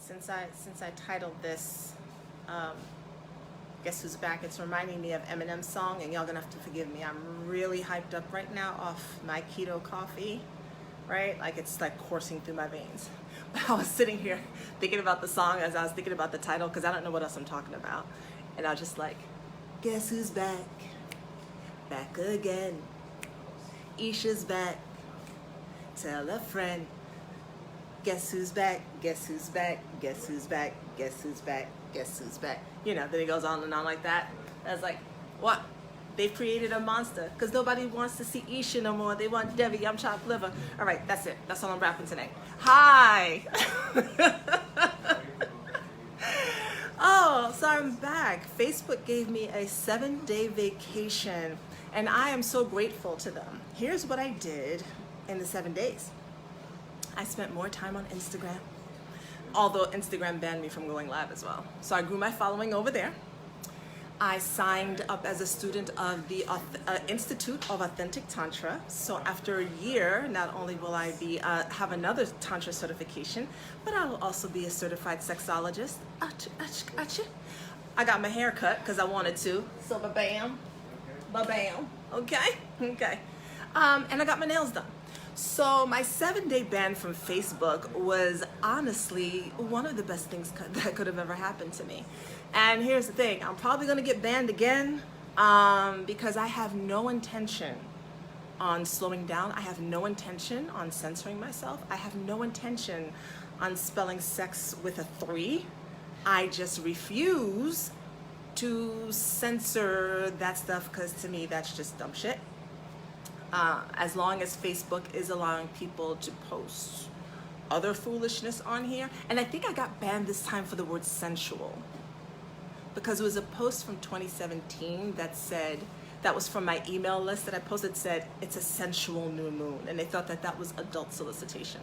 since I titled this, um, Guess Who's Back, it's reminding me of Eminem's song, and y'all gonna have to forgive me. I'm really hyped up right now off my keto coffee, right? Like it's like coursing through my veins. But I was sitting here thinking about the song as I was thinking about the title, because I don't know what else I'm talking about. And I was just like, guess who's back? Back again. Isha's back. Tell a friend. Guess who's back? Guess who's back? Guess who's back? Guess who's back? Guess who's back? You know, then it goes on and on like that. I was like, what? They've created a monster because nobody wants to see Isha no more. They want Debbie, I'm chopped liver. All right, that's it. That's all I'm rapping today. Hi. Oh, so I'm back. Facebook gave me a 7-day vacation, and I am so grateful to them. Here's what I did in the 7 days. I spent more time on Instagram, although Instagram banned me from going live as well. So I grew my following over there. I signed up as a student of the Institute of Authentic Tantra. So after a year, not only will I be have another Tantra certification, but I will also be a certified sexologist. I got my hair cut because I wanted to. So ba-bam, ba-bam, okay? Okay. And I got my nails done. So my 7-day ban from Facebook was honestly one of the best things that could have ever happened to me. And here's the thing, I'm probably gonna get banned again because I have no intention on slowing down. I have no intention on censoring myself. I have no intention on spelling sex with a 3. I just refuse to censor that stuff because to me that's just dumb shit. As long as Facebook is allowing people to post other foolishness on here. And I think I got banned this time for the word sensual, because it was a post from 2017 that said, that was from my email list that I posted, said it's a sensual new moon, and they thought that that was adult solicitation.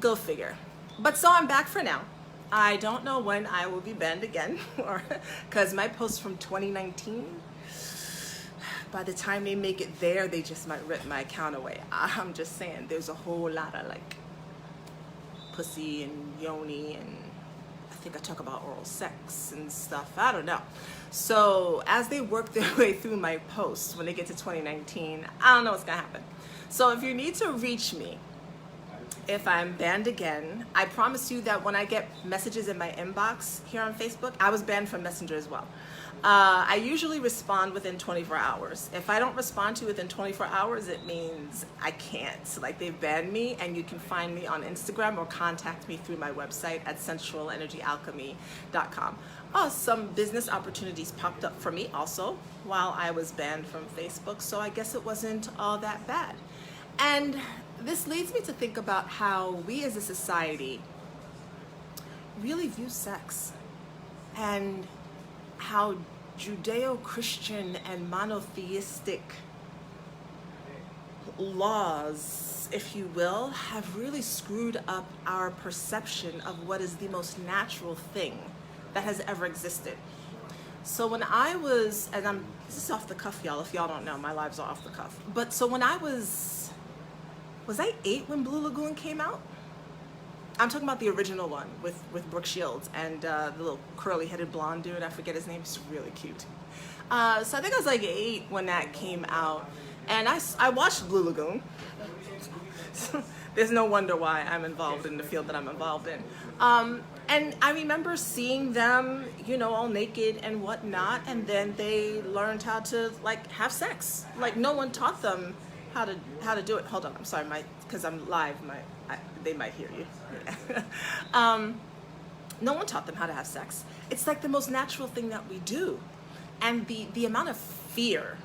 Go figure. But so I'm back for now. I don't know when I will be banned again, or because my post from 2019, by the time they make it there, they just might rip my account away. I'm just saying, there's a whole lot of like pussy and yoni, and I think I talk about oral sex and stuff. I don't know. So as they work their way through my posts, when they get to 2019, I don't know what's gonna happen. So if you need to reach me, if I'm banned again, I promise you that when I get messages in my inbox here on Facebook, I was banned from Messenger as well. I usually respond within 24 hours. If I don't respond to you within 24 hours, it means I can't. So like they've banned me, and you can find me on Instagram or contact me through my website at sensualenergyalchemy.com. Oh, some business opportunities popped up for me also while I was banned from Facebook, so I guess it wasn't all that bad. And this leads me to think about how we as a society really view sex, and how Judeo-Christian and monotheistic laws, if you will, have really screwed up our perception of what is the most natural thing that has ever existed. So when I was, and this is off the cuff, y'all, if y'all don't know, my lives are off the cuff. But so when I was I 8 when Blue Lagoon came out? I'm talking about the original one with Brooke Shields and the little curly-headed blonde dude. I forget his name. He's really cute. So I think I was like 8 when that came out, and I watched Blue Lagoon. So there's no wonder why I'm involved in the field that I'm involved in. And I remember seeing them, you know, all naked and whatnot, and then they learned how to like have sex. Like no one taught them how to do it. Hold on, I'm sorry, because I'm live, they might hear you. No one taught them how to have sex. It's like the most natural thing that we do. And the amount of fear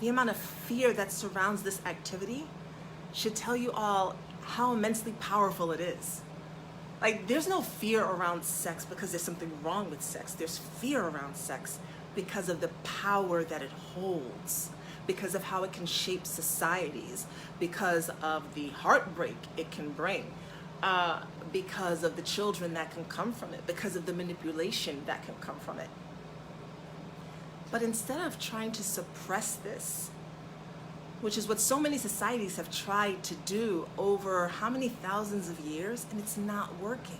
that surrounds this activity should tell you all how immensely powerful it is. Like there's no fear around sex because there's something wrong with sex. There's fear around sex because of the power that it holds, because of how it can shape societies, because of the heartbreak it can bring, because of the children that can come from it, because of the manipulation that can come from it. But instead of trying to suppress this, which is what so many societies have tried to do over how many thousands of years, and it's not working.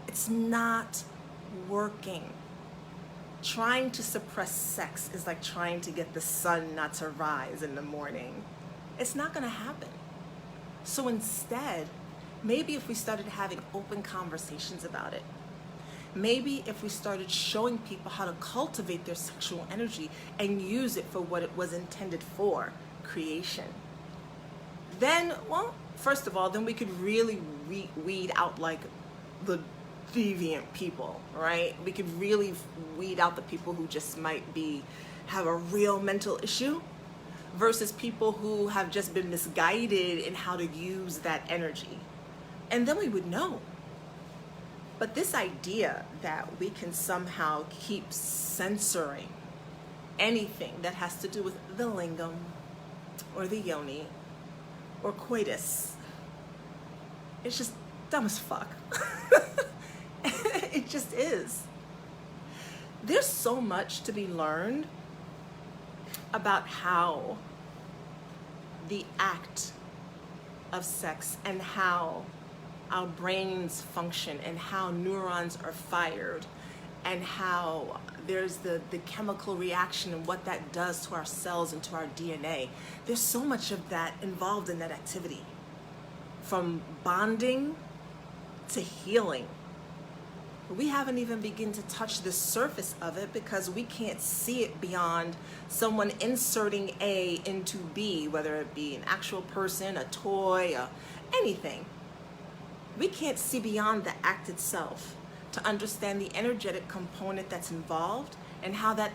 It's not working. Trying to suppress sex is like trying to get the sun not to rise in the morning. It's not going to happen. So instead, maybe if we started having open conversations about it, maybe if we started showing people how to cultivate their sexual energy and use it for what it was intended for, creation, then, well, first of all, then we could really weed out like the deviant people, right? We could really weed out the people who just might have a real mental issue versus people who have just been misguided in how to use that energy. And then we would know. But this idea that we can somehow keep censoring anything that has to do with the lingam or the yoni or coitus, it's just dumb as fuck. It just is. There's so much to be learned about how the act of sex and how our brains function and how neurons are fired and how there's the chemical reaction and what that does to our cells and to our DNA. There's so much of that involved in that activity, from bonding to healing. We haven't even begun to touch the surface of it because we can't see it beyond someone inserting A into B, whether it be an actual person, a toy, anything. We can't see beyond the act itself to understand the energetic component that's involved and how that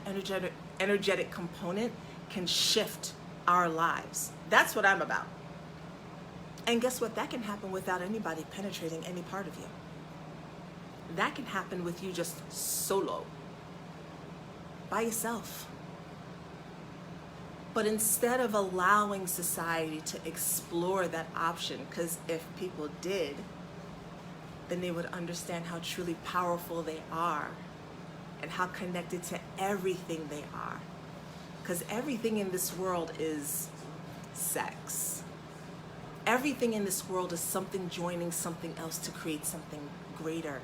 energetic component can shift our lives. That's what I'm about. And guess what? That can happen without anybody penetrating any part of you. That can happen with you just solo, by yourself. But instead of allowing society to explore that option, because if people did, then they would understand how truly powerful they are and how connected to everything they are. Because everything in this world is sex. Everything in this world is something joining something else to create something greater.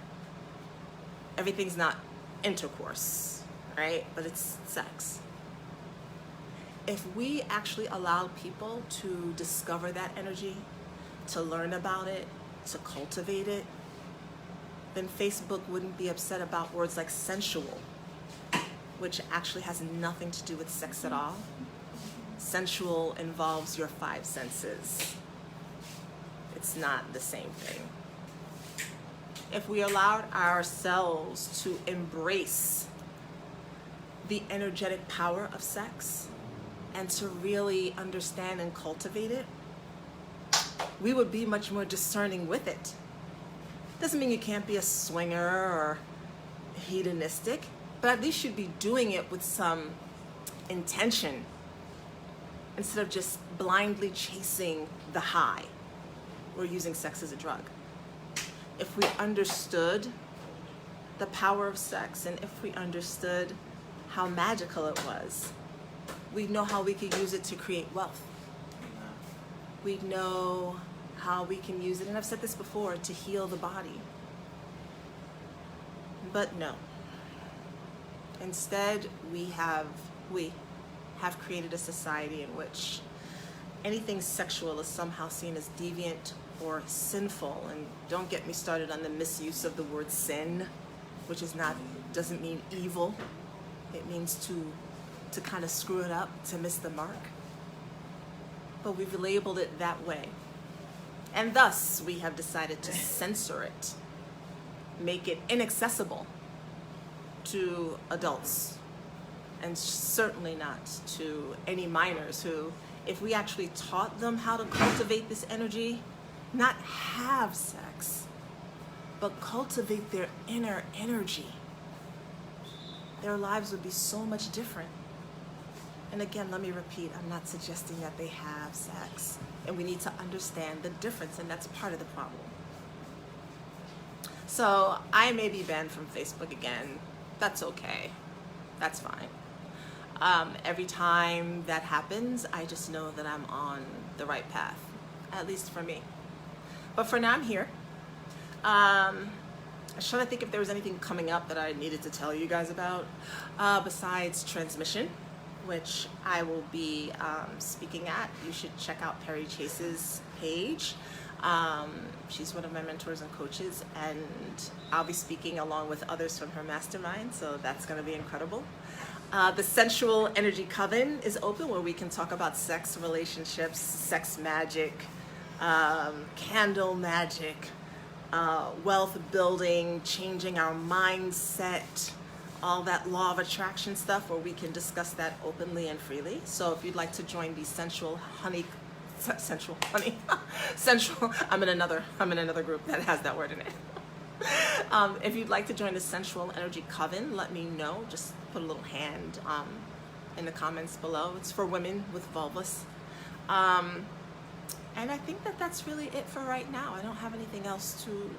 Everything's not intercourse, right? But it's sex. If we actually allowed people to discover that energy, to learn about it, to cultivate it, then Facebook wouldn't be upset about words like sensual, which actually has nothing to do with sex at all. Sensual involves your 5 senses. It's not the same thing. If we allowed ourselves to embrace the energetic power of sex and to really understand and cultivate it, we would be much more discerning with it. Doesn't mean you can't be a swinger or hedonistic, but at least you'd be doing it with some intention instead of just blindly chasing the high or using sex as a drug. If we understood the power of sex and if we understood how magical it was, we'd know how we could use it to create wealth. We'd know how we can use it, and I've said this before, to heal the body. But no. Instead, we have created a society in which anything sexual is somehow seen as deviant or sinful. And don't get me started on the misuse of the word sin, which doesn't mean evil. It means to kind of screw it up, to miss the mark. But we've labeled it that way. And thus, we have decided to censor it, make it inaccessible to adults, and certainly not to any minors who, if we actually taught them how to cultivate this energy, not have sex, but cultivate their inner energy, their lives would be so much different. And again, let me repeat, I'm not suggesting that they have sex. And we need to understand the difference, and that's part of the problem. So I may be banned from Facebook again. That's okay. That's fine. Every time that happens, I just know that I'm on the right path, at least for me. But for now, I'm here. was trying to think if there was anything coming up that I needed to tell you guys about besides transmission, which I will be speaking at. You should check out Perry Chase's page. She's one of my mentors and coaches, and I'll be speaking along with others from her mastermind, so that's going to be incredible. The Sensual Energy Coven is open, where we can talk about sex, relationships, sex magic, candle magic, wealth building, changing our mindset, all that law of attraction stuff, where we can discuss that openly and freely. So if you'd like to join the Sensual, I'm in another group that has that word in it. If you'd like to join the Sensual Energy Coven, let me know. Just put a little hand in the comments below. It's for women with vulvas. And I think that's really it for right now. I don't have anything else to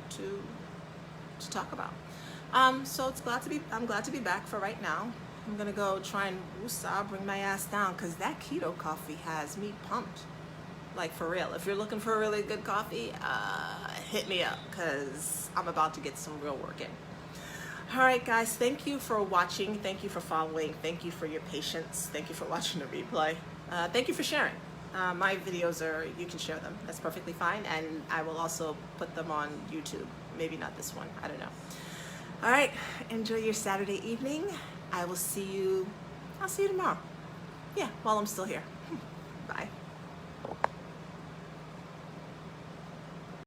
talk about. So I'm glad to be back for right now. I'm gonna go try and bring my ass down, because that keto coffee has me pumped. Like, for real. If you're looking for a really good coffee, hit me up, because I'm about to get some real work in. All right, guys, thank you for watching. Thank you for following. Thank you for your patience. Thank you for watching the replay. Thank you for sharing. My videos you can share them. That's perfectly fine. And I will also put them on YouTube. Maybe not this one. I don't know. All right. Enjoy your Saturday evening. I'll see you tomorrow. Yeah, while I'm still here. Bye.